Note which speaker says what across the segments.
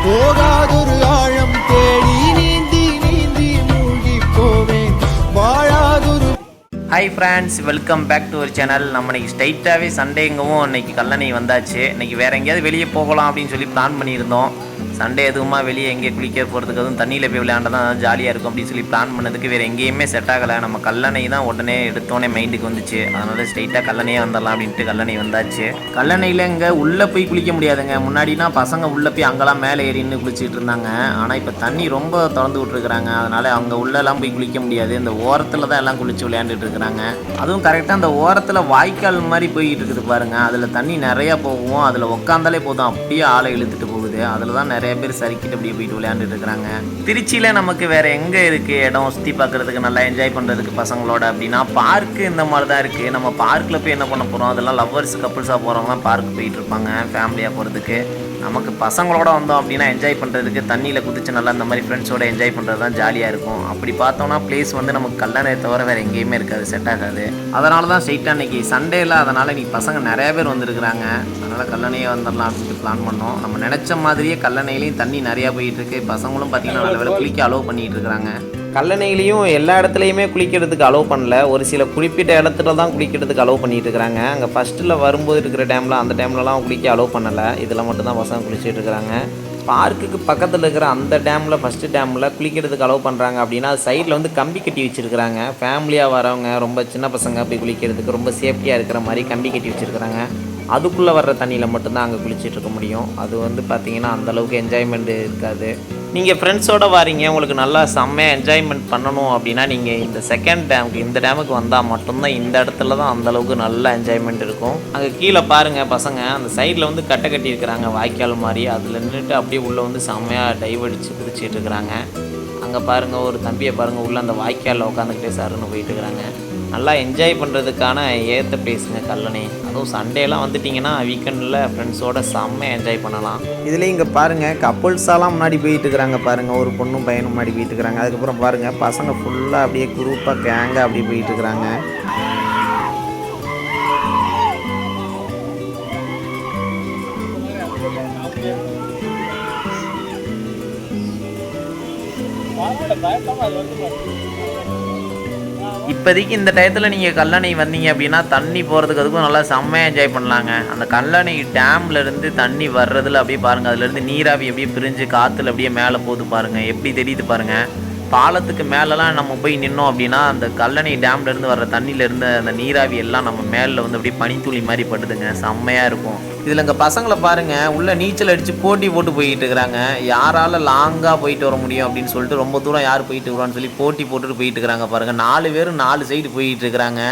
Speaker 1: போகாதொரு ஆழம் தேடி நீந்தி நீந்தி மூழ்கி போவேன் வாழாதொரு.
Speaker 2: Hi friends, welcome back to our channel. நம்ம இன்னைக்கு ஸ்ட்ரைட்டாகவே சண்டேங்கவும் இன்னைக்கு கல்லணை வந்தாச்சு. இன்னைக்கு வேறு எங்கேயாவது வெளியே போகலாம் அப்படின்னு சொல்லி பிளான் பண்ணியிருந்தோம். சண்டே எதுவுமா வெளியே எங்கேயே குளிக்க போகிறதுக்கு அதுவும் தண்ணியில் போய் விளையாண்டா தான் ஜாலியாக இருக்கும் அப்படின்னு சொல்லி பிளான் பண்ணதுக்கு வேறு எங்கேயுமே செட் ஆகலை. நம்ம கல்லணை தான் உடனே எடுத்தோடனே மைண்டுக்கு வந்துச்சு. அதனால் ஸ்ட்ரைட்டாக கல்லணையே வந்துடலாம் அப்படின்ட்டு கல்லணை வந்தாச்சு. கல்லணையில் இங்கே உள்ளே போய் குளிக்க முடியாதுங்க. முன்னாடினா பசங்க உள்ளே போய் அங்கெல்லாம் மேலே ஏறின்னு குளிச்சுட்டு இருந்தாங்க. ஆனால் இப்போ தண்ணி ரொம்ப திறந்து விட்டுருக்குறாங்க. அதனால் அவங்க உள்ளெல்லாம் போய் குளிக்க முடியாது. இந்த ஓரத்தில் தான் எல்லாம் குளிச்சு விளையாண்டுட்டு இருக்கிறாங்க. அதுவும் கரெக்டாக அந்த ஓரத்தில் வாய்க்கால் மாதிரி போய்கிட்டு இருக்குது பாருங்கள். அதில் தண்ணி நிறையா போகும். அதில் உட்காந்தாலே போதும், அப்படியே ஆளை இழுத்துட்டு போகுது. அதில் தான் நிறைய பேர் சறுக்கிட்டு அப்படியே போயிட்டு விளையாண்டுட்டு இருக்கிறாங்க. திருச்சியில் நமக்கு வேறு எங்கே இருக்குது இடம் சுற்றி பார்க்குறதுக்கு நல்லா என்ஜாய் பண்ணுறதுக்கு பசங்களோட அப்படின்னா பார்க்கு இந்த மாதிரி தான் இருக்குது. நம்ம பார்க்கில் போய் என்ன பண்ண போகிறோம், அதெல்லாம் லவ்வர்ஸ் கப்புள்ஸாக போகிறவங்களாம் பார்க் போயிட்டு இருப்பாங்க ஃபேமிலியாக போகிறதுக்கு. நமக்கு பசங்களோட வந்தோம் அப்படின்னா என்ஜாய் பண்ணுறதுக்கு தண்ணியில் குதிச்சு நல்லா இந்த மாதிரி ஃப்ரெண்ட்ஸோட என்ஜாய் பண்ணுறது தான் ஜாலியாக இருக்கும். அப்படி பார்த்தோம்னா பிளேஸ் வந்து நமக்கு கல்லணை தவிர வேறு எங்கேயுமே இருக்காது, செட் ஆகாது. அதனால தான் ஸ்ட்ரைட்டாக இன்றைக்கி சண்டேல, அதனால் இன்றைக்கி பசங்க நிறைய பேர் வந்துருக்குறாங்க. அதனால் கல்லணையே வந்துடலாம் அப்படின்ட்டு பிளான் பண்ணோம். நம்ம நினச்ச மாதிரியே கல்லணையிலையும் தண்ணி நிறையா போயிட்டுருக்கு. பசங்களும் பார்த்திங்கன்னா நல்ல வேலை குளிக்க அலோவ் பண்ணிகிட்டு இருக்கிறாங்க. கல்லணையிலையும் எல்லா இடத்துலையுமே குளிக்கிறதுக்கு அலோவ் பண்ணல. ஒரு சில குறிப்பிட்ட இடத்துல தான் குளிக்கிறதுக்கு அலோவ் பண்ணிட்டு இருக்கிறாங்க. அங்கே ஃபஸ்ட்டில் வரும்போது இருக்கிற டேமில் அந்த டேம்லலாம் குளிக்க அலோவ் பண்ணலை. இதில் மட்டும்தான் பசங்க குளிச்சுட்டு இருக்கிறாங்க. பார்க்குக்கு பக்கத்தில் இருக்கிற அந்த டேமில் ஃபஸ்ட்டு டேமில் குளிக்கிறதுக்கு அலோவ் பண்ணுறாங்க. அப்படின்னா சைடில் வந்து கம்பி கட்டி வச்சுருக்கிறாங்க. ஃபேமிலியாக வரவங்க ரொம்ப சின்ன பசங்க போய் குளிக்கிறதுக்கு ரொம்ப சேஃப்டியாக இருக்கிற மாதிரி கம்பி கட்டி வச்சுருக்கிறாங்க. அதுக்குள்ளே வர்ற தண்ணியில் மட்டும்தான் அங்கே குளிச்சுட்டு இருக்க முடியும். அது வந்து பார்த்திங்கன்னா அந்தளவுக்கு என்ஜாய்மெண்ட்டு இருக்காது. நீங்கள் ஃப்ரெண்ட்ஸோடு வாரீங்க, உங்களுக்கு நல்லா செம்மையாக என்ஜாய்மெண்ட் பண்ணணும் அப்படின்னா நீங்கள் இந்த செகண்ட் டேமுக்கு, இந்த டேமுக்கு வந்தால் மட்டும்தான் இந்த இடத்துல தான் அந்தளவுக்கு நல்ல என்ஜாய்மெண்ட் இருக்கும். அங்கே கீழே பாருங்கள் பசங்க அந்த சைடில் வந்து கட்டை கட்டி இருக்கிறாங்க வாய்க்கால் மாதிரி. அதில் நின்றுட்டு அப்படியே உள்ளே வந்து செம்மையாக டைவ் அடித்து குதிச்சிட்டு இருக்கிறாங்க. அங்கே பாருங்கள் ஒரு தம்பியை பாருங்கள் உள்ளே அந்த வாய்க்காலில் உட்காந்துக்கிட்டே சாருன்னு போயிட்டு இருக்கிறாங்க. நல்லா என்ஜாய் பண்ணுறதுக்கான ஏற்ற பிளேஸுங்க கல்லணை. அதுவும் சண்டேலாம் வந்துட்டிங்கன்னா வீக்கெண்டில் ஃப்ரெண்ட்ஸோடு செம்மையாக என்ஜாய் பண்ணலாம். இதில் இங்கே பாருங்கள் கப்புள்ஸாலாம் முன்னாடி போயிட்டு இருக்கிறாங்க பாருங்கள். ஒரு பொண்ணும் பையனும் முன்னாடி போயிட்டு இருக்கிறாங்க. அதுக்கப்புறம் பாருங்கள் பசங்க ஃபுல்லாக அப்படியே குரூப்பாக கேங்காக அப்படியே போயிட்டு இருக்கிறாங்க. இப்போதைக்கு இந்த டயத்தில் நீங்கள் கல்லணை வந்தீங்க அப்படின்னா தண்ணி போகிறதுக்கு அதுக்கும் நல்லா செம்மையாக என்ஜாய் பண்ணலாங்க. அந்த கல்லணை டேம்லேருந்து தண்ணி வர்றதில் அப்படியே பாருங்கள், அதுலேருந்து நீராவி அப்படியே பிரிஞ்சு காற்றுல அப்படியே மேலே போகுது பாருங்கள், எப்படி தெரியுது பாருங்கள். பாலத்துக்கு மேலெலாம் நம்ம போய் நின்னோம் அப்படின்னா அந்த கல்லணை டேம்லேருந்து வர்ற தண்ணியிலேருந்து அந்த நீராவி எல்லாம் நம்ம மேலே வந்து அப்படியே பனித்துளி மாதிரி படுதுங்க, செம்மையாக இருக்கும். இதில் இங்கே பசங்களை பாருங்கள் உள்ளே நீச்சல் அடித்து போட்டி போட்டு போயிட்டு இருக்கிறாங்க. யாரால் லாங்காக போயிட்டு வர முடியும் அப்படின்னு சொல்லிட்டு ரொம்ப தூரம் யார் போயிட்டு வருவான்னு சொல்லி போட்டி போட்டுட்டு போயிட்டு இருக்கிறாங்க பாருங்கள். 4 பேரும் 4 சைடு போயிட்டு இருக்கிறாங்க.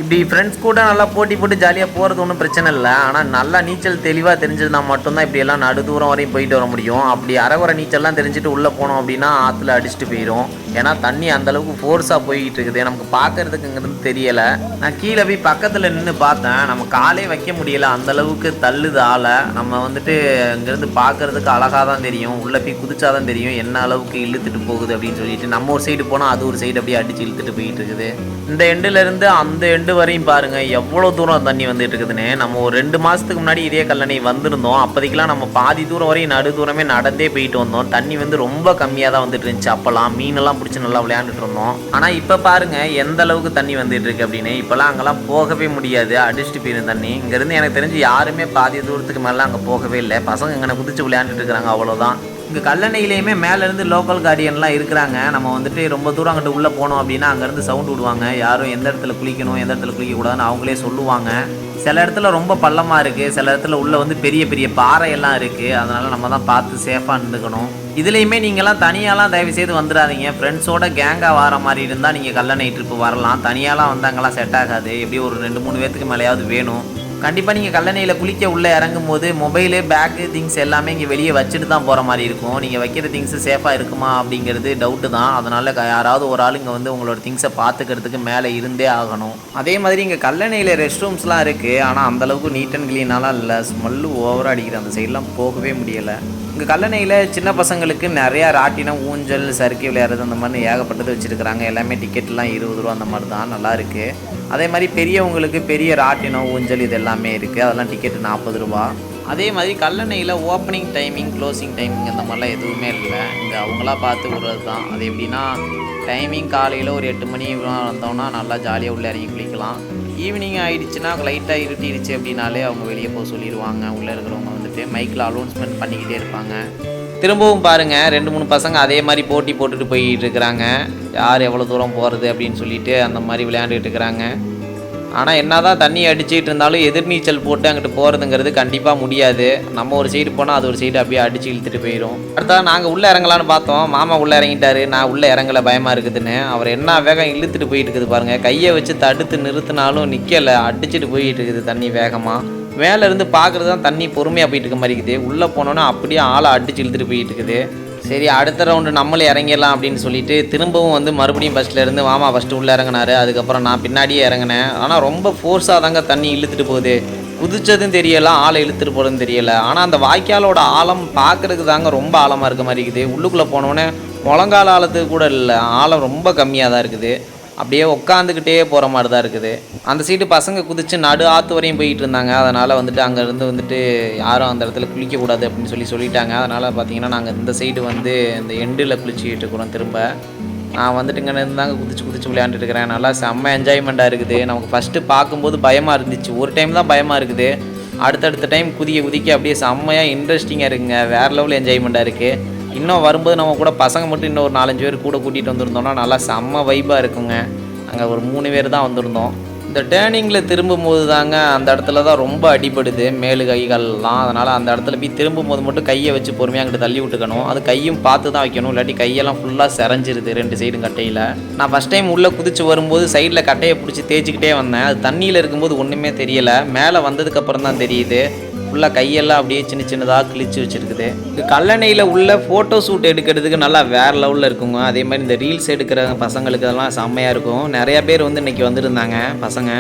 Speaker 2: இப்படி ஃப்ரெண்ட்ஸ் கூட நல்லா போட்டி போட்டு ஜாலியாக போகிறது ஒன்றும் பிரச்சனை இல்லை. ஆனால் நல்லா நீச்சல் தெளிவாக தெரிஞ்சதுனா மட்டும்தான் இப்படியெல்லாம் நடு தூரம் வரையும் போயிட்டு வர முடியும். அப்படி அரைகுறை நீச்சல்லாம் தெரிஞ்சுட்டு உள்ளே போனோம் அப்படின்னா ஆற்றுல அடிச்சுட்டு போயிடும். ஏன்னா தண்ணி அந்தளவுக்கு ஃபோர்ஸாக போய்கிட்டு இருக்குது. நமக்கு பார்க்குறதுக்குங்கிறது தெரியலை. நான் கீழே போய் பக்கத்தில் நின்று பார்த்தேன். நம்ம காலே வைக்க முடியலை, அந்தளவுக்கு தள்ளுது ஆளை. நம்ம வந்துட்டு இங்கேருந்து பார்க்குறதுக்கு அழகாக தான் தெரியும். உள்ளே போய் குதிச்சாதான் தெரியும் என்ன அளவுக்கு இழுத்துட்டு போகுது அப்படின்னு சொல்லிட்டு. நம்ம ஒரு சைடு போனால் அது ஒரு சைடு அப்படியே அடித்து இழுத்துட்டு போயிட்டு இருக்குது. இந்த எண்டுலேருந்து அந்த எண்டு வரையும் பாருங்கள் எவ்வளோ தூரம் தண்ணி வந்துட்டு இருக்குதுன்னு. நம்ம ஒரு 2 மாதத்துக்கு முன்னாடி இதே கல்லணை வந்திருந்தோம். அப்போதைக்கெல்லாம் நம்ம பாதி தூரம் வரையும் நடு தூரமே நடந்தே போயிட்டு வந்தோம். தண்ணி வந்து ரொம்ப கம்மியாக தான் வந்துட்டு இருந்துச்சு. அப்போல்லாம் மீனெல்லாம் பிடிச்சி நல்லா விளையாண்டுட்டு இருந்தோம். ஆனால் இப்போ பாருங்கள் எந்த அளவுக்கு தண்ணி வந்துட்டு இருக்கு அப்படின்னு. இப்போல்லாம் அங்கெல்லாம் போகவே முடியாது, அடிச்சுட்டு போயிடும் தண்ணி. இங்கேருந்து எனக்கு தெரிஞ்சு யாருமே பாதி தூரத்துக்கு மேலே அங்கே போகவே இல்லை. பசங்க இங்கே குதிச்சு விளையாண்டுட்டு இருக்கிறாங்க, அவ்வளோதான். இங்கே கல்லணையிலையுமே மேலேருந்து லோக்கல் கார்டியன்லாம் இருக்கிறாங்க. நம்ம வந்துட்டு ரொம்ப தூரம் அங்கிட்டு உள்ளே போனோம் அப்படின்னா அங்கேருந்து சவுண்ட் விடுவாங்க. யாரும் எந்த இடத்துல குளிக்கணும் எந்த இடத்துல குளிக்கக்கூடாதுன்னு அவங்களே சொல்லுவாங்க. சில இடத்துல ரொம்ப பள்ளமாக இருக்குது, சில இடத்துல உள்ளே வந்து பெரிய பெரிய பாறையெல்லாம் இருக்குது. அதனால் நம்ம தான் பார்த்து சேஃபாக இருந்துக்கணும். இதுலேயுமே நீங்கள்லாம் தனியாலாம் தயவுசெய்து வந்துடாதீங்க. ஃப்ரெண்ட்ஸோட கேங்காக வர மாதிரி இருந்தால் நீங்கள் கல்லணை ட்ரிப்பு வரலாம். தனியாலாம் வந்து அங்கெல்லாம் செட் ஆகாது. எப்படியும் ஒரு 2-3 பேர்த்துக்கு மேலேயாவது வேணும். கண்டிப்பாக நீங்கள் கல்லணையில் குளிக்க உள்ளே இறங்கும் போது மொபைலு, பேக்கு, திங்ஸ் எல்லாமே இங்கே வெளியே வச்சுட்டு தான் போகிற மாதிரி இருக்கும். நீங்கள் வைக்கிற திங்ஸு சேஃபாக இருக்குமா அப்படிங்கிறது டவுட்டு தான். அதனால் யாராவது ஒரு ஆள் இங்கே வந்து உங்களோட திங்ஸை பார்த்துக்கிறதுக்கு மேலே இருந்தே ஆகணும். அதே மாதிரி இங்கே கல்லணையில் ரெஸ்ட் ரூம்ஸ்லாம் இருக்குது. ஆனால் அந்தளவுக்கு நீட் அண்ட் க்ளீனாலாம் இல்லை, ஸ்மெல்லு ஓவராக அடிக்குது. அந்த சைட்லாம் போகவே முடியலை. இங்கே கல்லணையில் சின்ன பசங்களுக்கு நிறையா ராட்டினம், ஊஞ்சல், சறுக்கி விளையாடுறது அந்த மாதிரி ஏகப்பட்டது வச்சுருக்கிறாங்க. எல்லாமே டிக்கெட்லாம் 20 ரூபா அந்த மாதிரி தான், நல்லாயிருக்கு. அதே மாதிரி பெரியவங்களுக்கு பெரிய ராட்டினம், ஊஞ்சல் இது எல்லாமே இருக்குது. அதெல்லாம் டிக்கெட்டு 40 ரூபா. அதே மாதிரி கல்லணையில் ஓப்பனிங் டைமிங் க்ளோசிங் டைமிங் அந்த மாதிரிலாம் எதுவுமே இல்லை. இங்கே அவங்களா பார்த்து விடுறது தான். அது எப்படின்னா டைமிங் காலையில் ஒரு 8 மணி வந்தோம்னா நல்லா ஜாலியாக உள்ளே இறங்கி குளிக்கலாம். ஈவினிங் ஆகிடுச்சுன்னா லைட்டாக இருட்டிடுச்சு அப்படின்னாலே அவங்க வெளியே போக சொல்லிடுவாங்க. உள்ளே இருக்கிறவங்க வந்துட்டு மைக்கில் அனௌன்ஸ்மெண்ட் பண்ணிக்கிட்டே இருப்பாங்க. திரும்பவும் பாருங்கள் 2-3 பசங்க அதே மாதிரி போட்டி போட்டுட்டு போயிட்டு இருக்கிறாங்க. யார் எவ்வளோ தூரம் போகிறது அப்படின்னு சொல்லிட்டு அந்த மாதிரி விளையாண்டுட்டு இருக்கிறாங்க. ஆனால் என்ன தான் தண்ணி அடிச்சுட்டு இருந்தாலும் எதிர்நீச்சல் போட்டு அங்கிட்டு போகிறதுங்கிறது கண்டிப்பாக முடியாது. நம்ம ஒரு சைடு போனால் அது ஒரு சைடு அப்படியே அடித்து இழுத்துட்டு போயிடும். அடுத்தா நாங்கள் உள்ளே இறங்கலான்னு பார்த்தோம். மாமா உள்ளே இறங்கிட்டாரு. நான் உள்ளே இறங்கலை பயமாக இருக்குதுன்னு. அவர் என்ன வேகம் இழுத்துட்டு போயிட்டு இருக்குது பாருங்கள். கையை வச்சு தடுத்து நிறுத்தினாலும் நிற்கலை, அடிச்சுட்டு போயிட்டு இருக்குது தண்ணி வேகமாக. மேலேருந்து பார்க்குறது தான் தண்ணி பொறுமையாக போயிட்டு இருக்க மாதிரி இருக்குது. உள்ளே போனோன்னா அப்படியே ஆளை அடிச்சு இழுத்துட்டு போயிட்டு இருக்குது. சரி அடுத்த ரவுண்டு நம்மளும் இறங்கிடலாம் அப்படின்னு சொல்லிட்டு திரும்பவும் வந்து மறுபடியும் பஸ்லேருந்து மாமா ஃபஸ்ட்டு உள்ளே இறங்கினார். அதுக்கப்புறம் நான் பின்னாடியே இறங்கினேன். ஆனால் ரொம்ப ஃபோர்ஸாக தாங்க தண்ணி இழுத்துட்டு போகுது. குதிச்சதும் தெரியலை, ஆளை இழுத்துட்டு போகிறதும் தெரியலை. ஆனால் அந்த வாய்க்காலோட ஆழம் பார்க்குறதுக்கு தாங்க ரொம்ப ஆழமாக இருக்க மாதிரி இருக்குது. உள்ளுக்குள்ளே போனோடனே முழங்கால ஆழத்துக்கு கூட இல்லை, ஆழம் ரொம்ப கம்மியாக தான் இருக்குது. அப்படியே உட்காந்துக்கிட்டே போகிற மாதிரி தான் இருக்குது. அந்த சைடு பசங்க குதித்து நடு ஆற்று வரையும் போயிட்டு இருந்தாங்க. அதனால் வந்துட்டு அங்கேருந்து வந்துட்டு யாரும் அந்த இடத்துல குளிக்கக்கூடாது அப்படின்னு சொல்லிட்டாங்க. அதனால் பார்த்தீங்கன்னா நாங்கள் இந்த சைடு வந்து இந்த எண்டில் குளிச்சுக்கிட்டு இருக்கிறோம். திரும்ப நான் வந்துட்டு இங்கே இருந்தாங்க குதிச்சு விளையாண்டுட்டு இருக்கிறேன். நல்லா செம்ம என்ஜாய்மெண்ட்டாக இருக்குது. நமக்கு ஃபஸ்ட்டு பார்க்கும்போது பயமாக இருந்துச்சு. ஒரு டைம் தான் பயமாக இருக்குது. அடுத்தடுத்த டைம் குதிக்க அப்படியே செம்மையாக இன்ட்ரெஸ்டிங்காக இருக்குங்க. வேறு லெவலில் என்ஜாய்மெண்ட்டாக இருக்குது. இன்னும் வரும்போது நம்ம கூட பசங்க மட்டும் இன்னும் ஒரு 4-5 பேர் கூட கூட்டிகிட்டு வந்திருந்தோம்னா நல்லா செம்ம வைப்பாக இருக்குங்க. அங்கே ஒரு 3 பேர் தான் வந்திருந்தோம். இந்த டேர்னிங்கில் திரும்பும்போது தாங்க அந்த இடத்துல தான் ரொம்ப அடிபடுது மேலு கைகள்லாம். அதனால் அந்த இடத்துல போய் திரும்பும்போது மட்டும் கையை வச்சு பொறுமையாக அங்கிட்டு தள்ளி விட்டுக்கணும். அது கையும் பார்த்து தான் வைக்கணும், இல்லாட்டி கையெல்லாம் ஃபுல்லாக செரஞ்சிருது 2 சைடும் கட்டையில். நான் ஃபஸ்ட் டைம் உள்ளே குதிச்சு வரும்போது சைடில் கட்டையை பிடிச்சி தேய்ச்சிக்கிட்டே வந்தேன். அது தண்ணியில் இருக்கும்போது ஒன்றுமே தெரியலை. மேலே வந்ததுக்கப்புறம் தான் தெரியுது. ஃபுல்லாக கையெல்லாம் அப்படியே சின்னதாக கிழிச்சு வச்சுருக்குது. இது கல்லணையில் உள்ள ஃபோட்டோ ஷூட் எடுக்கிறதுக்கு நல்லா வேறு லெவலில் இருக்குங்க. அதே மாதிரி இந்த ரீல்ஸ் எடுக்கிற பசங்களுக்கு அதெல்லாம் செம்மையாக இருக்கும். நிறையா பேர் வந்து இன்றைக்கி வந்துருந்தாங்க பசங்க.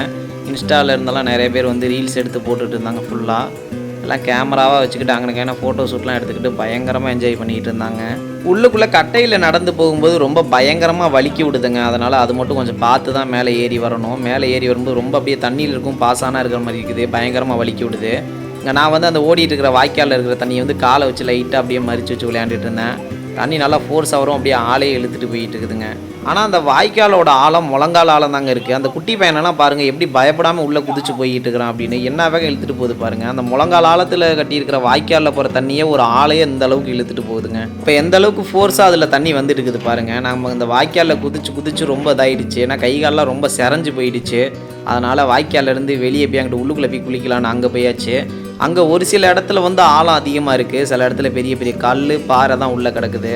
Speaker 2: இன்ஸ்டாவில் இருந்தெல்லாம் நிறைய பேர் வந்து ரீல்ஸ் எடுத்து போட்டுட்டு இருந்தாங்க. ஃபுல்லாக எல்லாம் கேமராவாக வச்சுக்கிட்டு அங்கனக்கான ஃபோட்டோ ஷூட்லாம் எடுத்துக்கிட்டு பயங்கரமாக என்ஜாய் பண்ணிக்கிட்டு இருந்தாங்க. உள்ளுக்குள்ளே கட்டையில் நடந்து போகும்போது ரொம்ப பயங்கரமாக வலிக்கி விடுதுங்க. அதனால் அது மட்டும் கொஞ்சம் பார்த்து தான் மேலே ஏறி வரணும். மேலே ஏறி வரும்போது ரொம்ப அப்படியே தண்ணியில் இருக்கும், பாசானா இருக்கிற மாதிரி இருக்குது. பயங்கரமாக வலிக்கி விடுது. இங்கே நான் வந்து அந்த ஓடிட்டு இருக்கிற வாய்க்காலில் இருக்கிற தண்ணியை வந்து காலை வச்சு லைட்டாக அப்படியே மறித்து வச்சு விளையாண்டுட்டு இருந்தேன். தண்ணி நல்லா ஃபோர்ஸாக வரும், அப்படியே ஆளையே இழுத்துட்டு போயிட்டு இருக்குதுங்க. ஆனால் அந்த வாய்க்காலோட ஆழம் முழங்கால ஆழம் தாங்க இருக்குது. அந்த குட்டி பையனெல்லாம் பாருங்கள் எப்படி பயப்படாமல் உள்ளே குதிச்சு போயிட்டு இருக்கிறான் அப்படின்னு. என்ன வேகம் இழுத்துட்டு போகுது பாருங்கள். அந்த முழங்கால ஆழத்தில் கட்டியிருக்கிற வாய்க்காலில் போகிற தண்ணியே ஒரு ஆளையே இந்த அளவுக்கு இழுத்துட்டு போகுதுங்க. இப்போ எந்த அளவுக்கு ஃபோர்ஸாக அதில் தண்ணி வந்துட்டு இருக்குது பாருங்கள். நம்ம இந்த வாய்க்காலில் குதிச்சு ரொம்ப இதாகிடுச்சு. ஏன்னா கை காலெலாம் ரொம்ப செரஞ்சு போயிடுச்சு. அதனால் வாய்க்காலிலேருந்து வெளியே போய் அங்கிட்டு உள்ளுக்குள்ளே போய் குளிக்கலான்னு அங்கே போயாச்சு. அங்கே ஒரு சில இடத்துல வந்து ஆழம் அதிகமாக இருக்குது. சில இடத்துல பெரிய பெரிய கல் பாறை தான் உள்ளே கிடக்குது.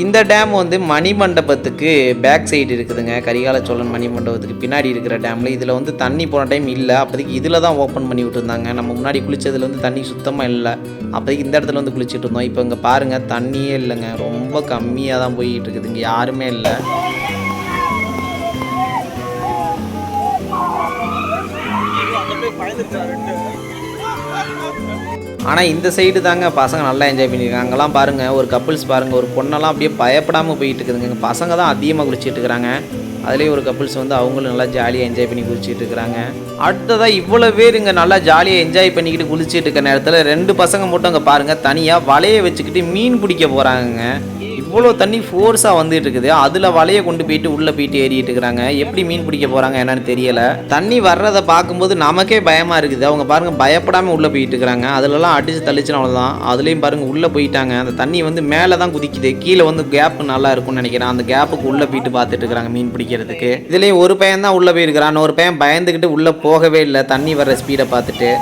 Speaker 2: இந்த டேம் வந்து மணிமண்டபத்துக்கு பேக் சைடு இருக்குதுங்க. கரிகால சோழன் மணிமண்டபத்துக்கு பின்னாடி இருக்கிற டேமில். இதில் வந்து தண்ணி போன டைம் இல்லை. அப்போதைக்கு இதில் தான் ஓப்பன் பண்ணி விட்டுருந்தாங்க. நம்ம முன்னாடி குளித்ததில் வந்து தண்ணி சுத்தமாக இல்லை. அப்போதைக்கு இந்த இடத்துல வந்து குளிச்சுட்டு இருந்தோம். இப்போ இங்கே பாருங்கள் தண்ணியே இல்லைங்க. ரொம்ப கம்மியாக தான் போய்கிட்டு இருக்குது. இங்கே யாருமே இல்லை. ஆனால் இந்த சைடு தாங்க பசங்க நல்லா என்ஜாய் பண்ணியிருக்காங்க. அங்கெல்லாம் பாருங்கள் ஒரு கப்புள்ஸ் பாருங்கள், ஒரு பொண்ணெல்லாம் அப்படியே பயப்படாமல் போயிட்டு இருக்குதுங்க. பசங்க தான் அதிகமாக குளிச்சுட்டு இருக்கிறாங்க. அதுலேயே ஒரு கப்புள்ஸ் வந்து அவங்களும் நல்லா ஜாலியாக என்ஜாய் பண்ணி குளிச்சுட்டு இருக்கிறாங்க. அடுத்ததாக இவ்வளோ பேர் இங்கே நல்லா ஜாலியாக என்ஜாய் பண்ணிக்கிட்டு குளிச்சுட்டு இருக்கிற நேரத்தில் 2 பசங்க மட்டும் அங்கே பாருங்கள் தனியாக வலையை வச்சுக்கிட்டு மீன் பிடிக்க போகிறாங்க. இவ்வளோ தண்ணி ஃபோர்ஸாக வந்துட்டு இருக்குது. அதில் வலையை கொண்டு போயிட்டு உள்ளே போயிட்டு ஏறிட்டு இருக்கிறாங்க. எப்படி மீன் பிடிக்க போகிறாங்க என்னன்னு தெரியலை. தண்ணி வர்றதை பார்க்கும்போது நமக்கே பயமாக இருக்குது. அவங்க பாருங்கள் பயப்படாமல் உள்ளே போயிட்டு இருக்கிறாங்க. அதிலலாம் அடித்து தள்ளிச்சுன்னு அவ்வளோதான். அதுலேயும் பாருங்கள் உள்ளே போயிட்டாங்க. அந்த தண்ணி வந்து மேலே தான் குதிக்குது. கீழே வந்து கேப் நல்லா இருக்கும்னு நினைக்கிறேன். அந்த கேப்புக்கு உள்ளே போயிட்டு பார்த்துட்டு இருக்கிறாங்க மீன் பிடிக்கிறதுக்கு. இதுலேயும் ஒரு பையன் தான் உள்ளே போயிருக்கிறான். ஒரு பையன் பயந்துக்கிட்டு உள்ளே போகவே இல்லை தண்ணி வர்ற ஸ்பீடை பார்த்துட்டு.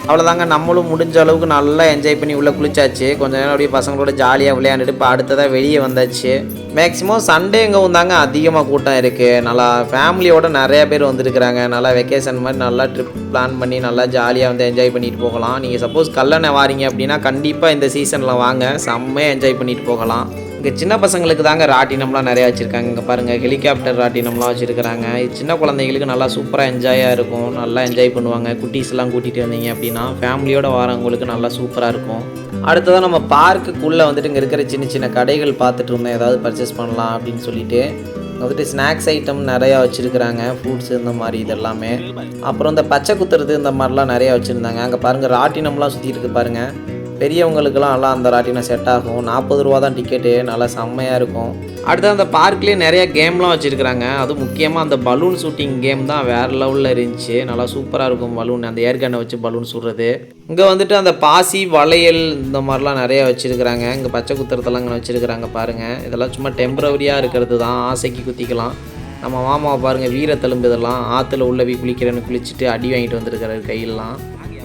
Speaker 2: அவ்வளோதாங்க, நம்மளும் முடிஞ்ச அளவுக்கு நல்லா என்ஜாய் பண்ணி உள்ளே குளிச்சாச்சு. கொஞ்சம் நேரம் அப்படியே பசங்களோட ஜாலியாக விளையாண்டுட்டு இப்போ அடுத்ததாக வெளியே வந்தாச்சு. மேக்ஸிமம் சண்டேங்கவும் தாங்க அதிகமாக கூட்டம் இருக்குது. நல்லா ஃபேமிலியோட நிறையா பேர் வந்துருக்குறாங்க. நல்லா வெக்கேஷன் மாதிரி நல்லா ட்ரிப் பிளான் பண்ணி நல்லா ஜாலியாக வந்து என்ஜாய் பண்ணிட்டு போகலாம். நீங்கள் சப்போஸ் கல்லணை வாரீங்க அப்படின்னா கண்டிப்பாக இந்த சீசனில் வாங்க, செம்மையாக என்ஜாய் பண்ணிட்டு போகலாம். இங்கே சின்ன பசங்களுக்கு தாங்க ராட்டினம்லாம் நிறையா வச்சுருக்காங்க. இங்கே பாருங்கள், ஹெலிகாப்டர் ராட்டினம்லாம் வச்சுருக்கிறாங்க. இது சின்ன குழந்தைங்களுக்கு நல்லா சூப்பராக என்ஜாயாக இருக்கும், நல்லா என்ஜாய் பண்ணுவாங்க. குட்டீஸ்லாம் கூட்டிகிட்டு வந்தீங்க அப்படின்னா ஃபேமிலியோடு வரவங்களுக்கு நல்லா சூப்பராக இருக்கும். அடுத்ததாக நம்ம பார்க்குக்குள்ளே வந்துட்டு இங்கே இருக்கிற சின்ன சின்ன கடைகள் பார்த்துட்டு இருந்தோம், ஏதாவது பர்ச்சேஸ் பண்ணலாம் அப்படின்னு சொல்லிட்டு. வந்துட்டு ஸ்நாக்ஸ் ஐட்டம் நிறையா வச்சுருக்குறாங்க, ஃப்ரூட்ஸ் இந்த மாதிரி இதெல்லாமே. அப்புறம் இந்த பச்சை குத்துறது இந்த மாதிரிலாம் நிறையா வச்சுருந்தாங்க. அங்கே பாருங்கள் ராட்டினம்லாம் சுற்றிட்டு இருக்கு பாருங்கள். பெரியவங்களுக்கெல்லாம் நல்லா அந்த ராட்டினம் செட் ஆகும். 40 ரூபா தான் டிக்கெட்டு, நல்லா செம்மையாக இருக்கும். அடுத்து அந்த பார்க்லேயே நிறைய கேம்லாம் வச்சுருக்குறாங்க. அதுவும் முக்கியமாக அந்த பலூன் ஷூட்டிங் கேம் தான் வேறு லெவலில் இருந்துச்சு. நல்லா சூப்பராக இருக்கும் பலூன், அந்த ஏர்கன்னை வச்சு பலூன் சுடுறது. இங்கே வந்துட்டு அந்த பாசி வளையல் இந்த மாதிரிலாம் நிறையா வச்சுருக்குறாங்க. இங்கே பச்சை குத்துறதெல்லாம் இங்கே வச்சுருக்குறாங்க பாருங்கள். இதெல்லாம் சும்மா டெம்பரவரியாக இருக்கிறது தான், ஆசைக்கு குத்திக்கலாம். நம்ம மாமாவை பாருங்கள், வீரத்தெலும்பு இதெல்லாம் ஆற்றுல உள்ளே போய் குளிக்கிறேன்னு குளிச்சுட்டு அடி வாங்கிட்டு வந்துருக்கிறாரு கையெல்லாம்.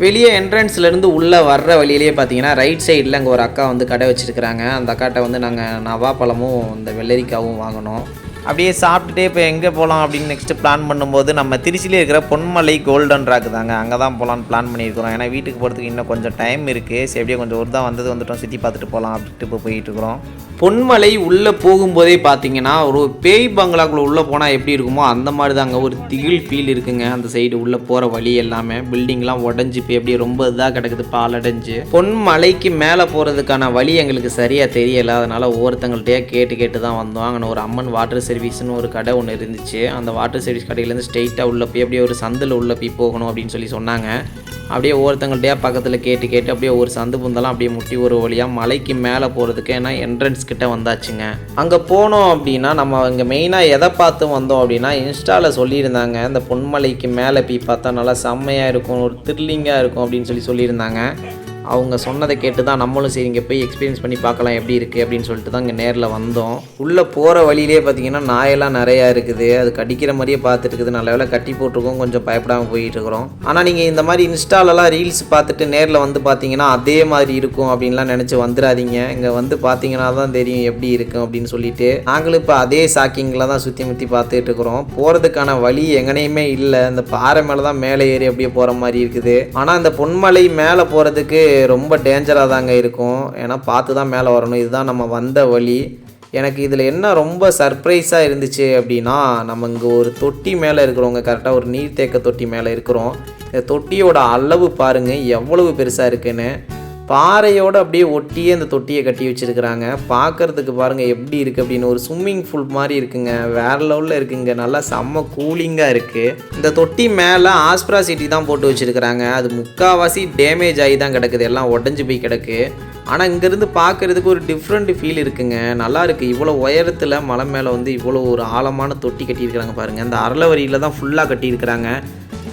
Speaker 2: வெளியே என்ட்ரன்ஸ்லேருந்து உள்ளே வர்ற வழியிலேயே பார்த்தீங்கன்னா ரைட் சைடில் அங்கே ஒரு அக்கா வந்து கடை வச்சுருக்குறாங்க. அந்த அக்காட்ட வந்து நாங்கள் நவாப்பழமும் இந்த வெள்ளரிக்காவும் வாங்கினோம். அப்படியே சாப்பிட்டுட்டே இப்போ எங்கே போகலாம் அப்படின்னு நெக்ஸ்ட்டு பிளான் பண்ணும்போது நம்ம திருச்சியிலே இருக்கிற பொன்மலை கோல்டன் ராக் தாங்க, அங்கே தான் போகலான்னு பிளான் பண்ணியிருக்கிறோம். ஏன்னா வீட்டுக்கு போகிறதுக்கு இன்னும் கொஞ்சம் டைம் இருக்குது. சரி அப்படியே கொஞ்சம் ஒரு தான் வந்துட்டோம், சுற்றி பார்த்துட்டு போகலாம் அப்படின்ட்டு இப்போ போயிட்டுருக்குறோம். பொன்மலை உள்ளே போகும்போதே பார்த்தீங்கன்னா ஒரு பேய் பங்களாக்குள்ளே உள்ளே போனால் எப்படி இருக்குமோ அந்த மாதிரி தாங்க ஒரு திகில் ஃபீல் இருக்குங்க. அந்த சைடு உள்ளே போகிற வழி எல்லாமே பில்டிங்லாம் உடஞ்சி போய் அப்படியே ரொம்ப இதாக கிடக்குது, பாலடைஞ்சு. பொன்மலைக்கு மேலே போகிறதுக்கான வழி எங்களுக்கு சரியாக தெரியலை, அதனால் ஒவ்வொருத்தங்கள்ட்டையே கேட்டு தான் வந்தோம். அங்கே ஒரு அம்மன் வாட்டர் சர்வீஸ்னு ஒரு கடை ஒன்று இருந்துச்சு. அந்த வாட்டர் சர்வீஸ் கடையிலேருந்து ஸ்ட்ரெயிட்டாக உள்ளே போய் அப்படியே ஒரு சந்தில் உள்ளே போய் போகணும் அப்படின்னு சொல்லி சொன்னாங்க. அப்படியே ஒவ்வொருத்தங்கள்ட்டையா பக்கத்தில் கேட்டு அப்படியே ஒரு சந்து புந்தெல்லாம் அப்படியே முட்டி ஒரு வழியாக மலைக்கு மேலே போகிறதுக்கு ஏன்னா என்ட்ரன்ஸ் கிட்ட வந்தாச்சுங்க. அங்கே போனோம் அப்படின்னா நம்ம இங்கே மெயினாக எதை பார்த்து வந்தோம் அப்படின்னா இன்ஸ்டாவில் சொல்லியிருந்தாங்க இந்த பொன்மலைக்கு மேலே போய் பார்த்தா நல்லா செம்மையாக இருக்கும், ஒரு த்ரில்லிங்காக இருக்கும் அப்படின்னு சொல்லியிருந்தாங்க. அவங்க சொன்னதை கேட்டு தான் நம்மளும் சரி இங்கே போய் எக்ஸ்பீரியன்ஸ் பண்ணி பார்க்கலாம் எப்படி இருக்குது அப்படின்னு சொல்லிட்டு தான் இங்கே நேரில் வந்தோம். உள்ளே போகிற வழியிலே பார்த்தீங்கன்னா நாயெல்லாம் நிறையா இருக்குது, அது கடிக்கிற மாதிரியே பார்த்துட்டு இருக்குது. நல்ல வேலை கட்டி போட்டிருக்கோம், கொஞ்சம் பயப்படாமல் போயிட்டு இருக்கிறோம். ஆனால் நீங்கள் இந்த மாதிரி இன்ஸ்டாலெலாம் ரீல்ஸ் பார்த்துட்டு நேரில் வந்து பார்த்தீங்கன்னா அதே மாதிரி இருக்கும் அப்படின்லாம் நினச்சி வந்துடாதீங்க. இங்கே வந்து பார்த்தீங்கன்னா தான் தெரியும் எப்படி இருக்கும் அப்படின்னு சொல்லிட்டு நாங்களும் இப்போ அதே ஷாக்கிங்கில் தான் சுற்றி முற்றி பார்த்துட்டு இருக்கிறோம். போகிறதுக்கான வழி எங்கனையுமே இல்லை, இந்த பாறை மேலே தான் மேலே ஏறி அப்படியே போகிற மாதிரி இருக்குது. ஆனால் இந்த பொன்மலை மேலே போகிறதுக்கு ரொம்ப டேஞ்சராக தாங்க இருக்கும், ஏன்னா பார்த்து தான் மேலே வரணும். இதுதான் நம்ம வந்த வழி. எனக்கு இதில் என்ன ரொம்ப சர்ப்ரைஸாக இருந்துச்சு அப்படின்னா நம்ம இங்கே ஒரு தொட்டி மேலே இருக்கிறவங்க, கரெக்டாக ஒரு நீர்த்தேக்க தொட்டி மேலே இருக்கிறோம். இந்த தொட்டியோட அளவு பாருங்கள் எவ்வளவு பெருசாக இருக்குன்னு. பாறையோடு அப்படியே ஒட்டியே இந்த தொட்டியை கட்டி வச்சுருக்கிறாங்க. பார்க்குறதுக்கு பாருங்கள் எப்படி இருக்குது அப்படின்னு, ஒரு ஸ்விம்மிங் பூல் மாதிரி இருக்குங்க, வேறு லெவலில் இருக்குங்க, நல்லா செம்ம கூலிங்காக இருக்குது. இந்த தொட்டி மேலே ஆஸ்பிராசிட்டி தான் போட்டு வச்சுருக்கிறாங்க. அது முக்கால்வாசி டேமேஜ் ஆகி தான் கிடக்குது, எல்லாம் உடஞ்சி போய் கிடக்கு. ஆனால் இங்கேருந்து பார்க்குறதுக்கு ஒரு டிஃப்ரெண்ட் ஃபீல் இருக்குங்க, நல்லா இருக்குது. இவ்வளோ உயரத்தில் மலை மேலே வந்து இவ்வளோ ஒரு ஆழமான தொட்டி கட்டியிருக்கிறாங்க பாருங்கள். அந்த அரளவரியில் தான் ஃபுல்லாக கட்டியிருக்கிறாங்க.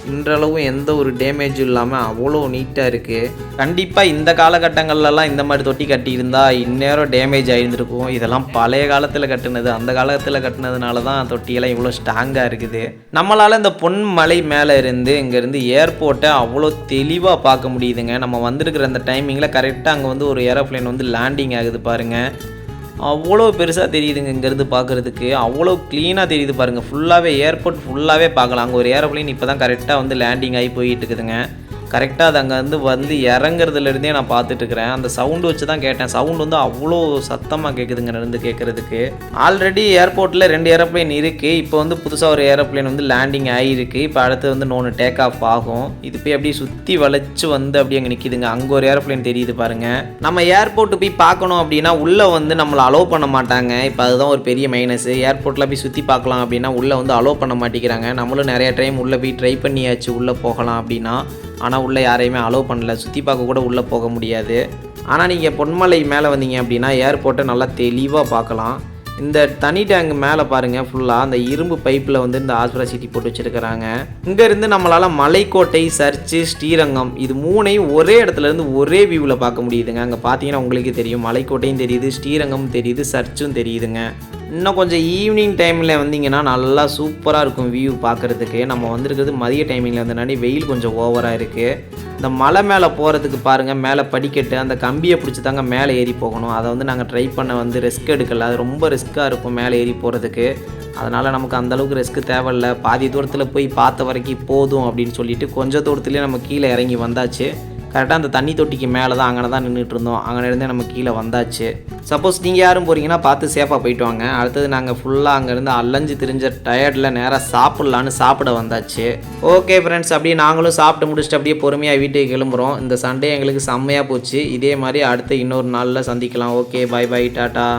Speaker 2: இன்றளவும் எந்த ஒரு டேமேஜும் இல்லாமல் அவ்வளோ நீட்டாக இருக்குது. கண்டிப்பாக இந்த காலகட்டங்கள்லாம் இந்த மாதிரி தொட்டி கட்டியிருந்தா இந்நேரம் டேமேஜ் ஆகியிருந்துருக்கும். இதெல்லாம் பழைய காலத்தில் கட்டினது, அந்த காலத்தில் கட்டினதுனால தான் தொட்டியெல்லாம் இவ்வளோ ஸ்ட்ராங்காக இருக்குது. நம்மளால் இந்த பொன்மலை மேலே இருந்து இங்கேருந்து ஏர்போர்ட்டை அவ்வளோ தெளிவாக பார்க்க முடியுதுங்க. நம்ம வந்திருக்கிற அந்த டைமிங்கில் கரெக்டாக அங்கே வந்து ஒரு ஏரோப்ளைன் வந்து லேண்டிங் ஆகுது பாருங்கள். அவ்வளோ பெருசாக தெரியுதுங்க இங்கேருந்து பார்க்குறதுக்கு, அவ்வளோ க்ளீனாக தெரியுது பாருங்கள். ஃபுல்லாகவே ஏர்போர்ட் ஃபுல்லாகவே பார்க்கலாம். அங்கே ஒரு ஏரோப்ளைன் இப்போ தான் கரெக்டாக வந்து லேண்டிங் ஆகி போயிட்டு இருக்குதுங்க. கரெக்டாக அது அங்கே வந்து இறங்குறதுலேருந்தே நான் பார்த்துட்ருக்குறேன். அந்த சவுண்டு வச்சு தான் கேட்டேன். சவுண்டு வந்து அவ்வளோ சத்தமாக கேட்குதுங்க இருந்து கேட்குறதுக்கு. ஆல்ரெடி ஏர்போர்ட்டில் 2 ஏரோப்ளைன் இருக்குது. இப்போ வந்து புதுசாக ஒரு ஏரோப்ளைன் வந்து லேண்டிங் ஆகிருக்கு. இப்போ அடுத்து வந்து இன்னொன்று டேக் ஆஃப் ஆகும். இது போய் அப்படியே சுற்றி வளைச்சு வந்து அப்படியே அங்கே நிற்கிதுங்க. அங்கே ஒரு ஏரோப்ளைன் தெரியுது பாருங்கள். நம்ம ஏர்போர்ட்டு போய் பார்க்கணும் அப்படின்னா உள்ளே வந்து நம்மளை அலோவ் பண்ண மாட்டாங்க. இப்போ அதுதான் ஒரு பெரிய மைனஸ். ஏர்போர்ட்டில் போய் சுற்றி பார்க்கலாம் அப்படின்னா உள்ளே வந்து அலோவ் பண்ண மாட்டேங்கிறாங்க. நம்மளும் நிறைய டைம் உள்ளே போய் ட்ரை பண்ணியாச்சு உள்ளே போகலாம் அப்படின்னா, ஆனால் உள்ளே யாரையுமே அலோவ் பண்ணல. சுற்றி பார்க்க கூட உள்ளே போக முடியாது. ஆனால் நீங்கள் பொன்மலை மேலே வந்தீங்க அப்படின்னா ஏர்போர்ட்டை நல்லா தெளிவாக பார்க்கலாம். இந்த தனி டேங்க் மேலே பாருங்கள், ஃபுல்லாக அந்த இரும்பு பைப்பில் வந்து இந்த ஆஸ்பிராசிட்டி போட்டு வச்சுருக்கிறாங்க. இங்கேருந்து நம்மளால் மலைக்கோட்டை, சர்ச்சு, ஸ்ரீரங்கம் இது 3ஐயும் ஒரே இடத்துலேருந்து ஒரே வியூவில் பார்க்க முடியுதுங்க. அங்கே பார்த்தீங்கன்னா உங்களுக்கே தெரியும், மலைக்கோட்டையும் தெரியுது, ஸ்ரீரங்கமும் தெரியுது, சர்ச்சும் தெரியுதுங்க. இன்னும் கொஞ்சம் ஈவினிங் டைமில் வந்தீங்கன்னா நல்லா சூப்பராக இருக்கும் வியூ பார்க்குறதுக்கு. நம்ம வந்திருக்கிறது மதிய டைமிங்கில் வந்தனாடி வெயில் கொஞ்சம் ஓவராக இருக்குது. இந்த மலை மேலே போகிறதுக்கு பாருங்கள், மேலே படிக்கட்டு அந்த கம்பியை பிடிச்சி தாங்க மேலே ஏறி போகணும். அதை வந்து நாங்கள் ட்ரை பண்ண ரிஸ்க் எடுக்கல. அது ரொம்ப ரிஸ்க்காக இருக்கும் மேலே ஏறி போகிறதுக்கு. அதனால் நமக்கு அந்தளவுக்கு ரிஸ்க்கு தேவையில்லை. பாதி தூரத்தில் போய் பார்த்த வரைக்கும் போதும் அப்படின்னு சொல்லிட்டு கொஞ்சம் தூரத்துலேயே நம்ம கீழே இறங்கி வந்தாச்சு. கரெக்டாக அந்த தண்ணி தொட்டிக்கு மேலே தான் அங்கே தான் நின்றுட்டு இருந்தோம். அங்கே இருந்தே நம்ம கீழே வந்தாச்சு. சப்போஸ் நீங்கள் யாரும் போகிறீங்கன்னா பார்த்து சேஃபாக போயிட்டு வாங்க. அடுத்தது நாங்கள் ஃபுல்லாக அங்கேருந்து அலைஞ்சு திரிஞ்ச டயர்டில் நேராக சாப்பிட்லான்னு சாப்பிட வந்தாச்சு. ஓகே ஃப்ரெண்ட்ஸ், அப்படியே நாங்களும் சாப்பிட்டு முடிச்சுட்டு அப்படியே பொறுமையாக வீட்டுக்கு கிளம்புறோம். இந்த சண்டே எங்களுக்கு செம்மையாக போச்சு. இதே மாதிரி அடுத்த இன்னொரு நாளில் சந்திக்கலாம். Okay, bye bye, tata.